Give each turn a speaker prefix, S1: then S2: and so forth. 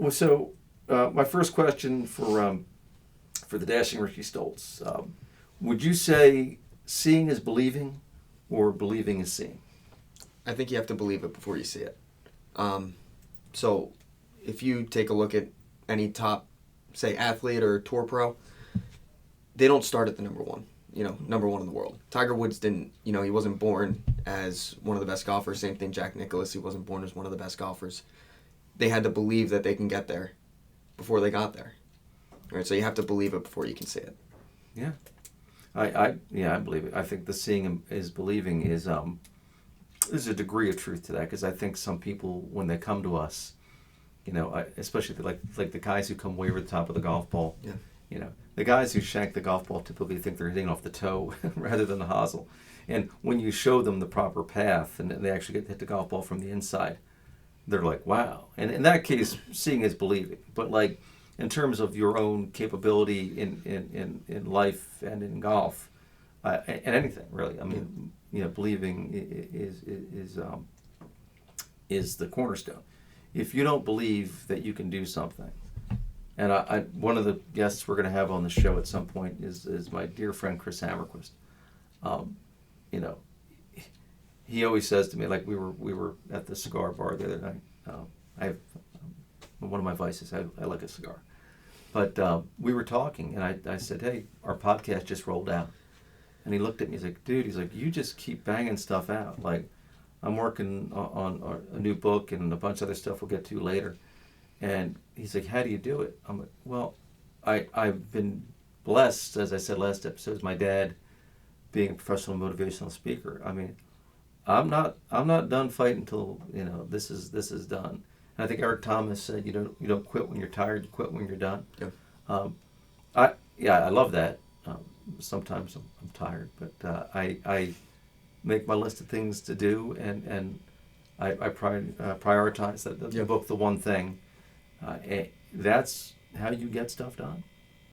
S1: Well, so my first question for the Dashing Ricky Stoltz, would you say seeing is believing, or believing is seeing?
S2: I think you have to believe it before you see it. So if you take a look at any top, say, athlete or tour pro, they don't start at the number one in the world. Tiger Woods didn't, he wasn't born as one of the best golfers. Same thing, Jack Nicklaus, he wasn't born as one of the best golfers. They had to believe that they can get there before they got there. Right? So you have to believe it before you can see it.
S1: Yeah. I believe it. I think the seeing is believing is there's a degree of truth to that, because I think some people, when they come to us, especially like the guys who come way over the top of the golf ball, the guys who shank the golf ball typically think they're hitting off the toe rather than the hosel. And when you show them the proper path and they actually get to hit the golf ball from the inside, they're like, wow. And in that case, seeing is believing. But like in terms of your own capability in life and in golf, and anything really, I mean, believing is the cornerstone. If you don't believe that you can do something, and I one of the guests we're going to have on the show at some point is my dear friend Chris Hammerquist. He always says to me, like we were at the cigar bar the other night. I have one of my vices. I like a cigar, but we were talking, and I said, "Hey, our podcast just rolled out," and he looked at me. He's like, "Dude," he's like, "you just keep banging stuff out. Like, I'm working on a new book and a bunch of other stuff we'll get to later." And he's like, "How do you do it?" I'm like, "Well, I've been blessed, as I said last episode, my dad being a professional motivational speaker. I mean, I'm not done fighting until this is done." And I think Eric Thomas said, "You don't quit when you're tired. You quit when you're done."
S2: Yeah.
S1: I love that. Sometimes I'm tired, but I make my list of things to do, and I prioritize the book, The One Thing. That's how you get stuff done.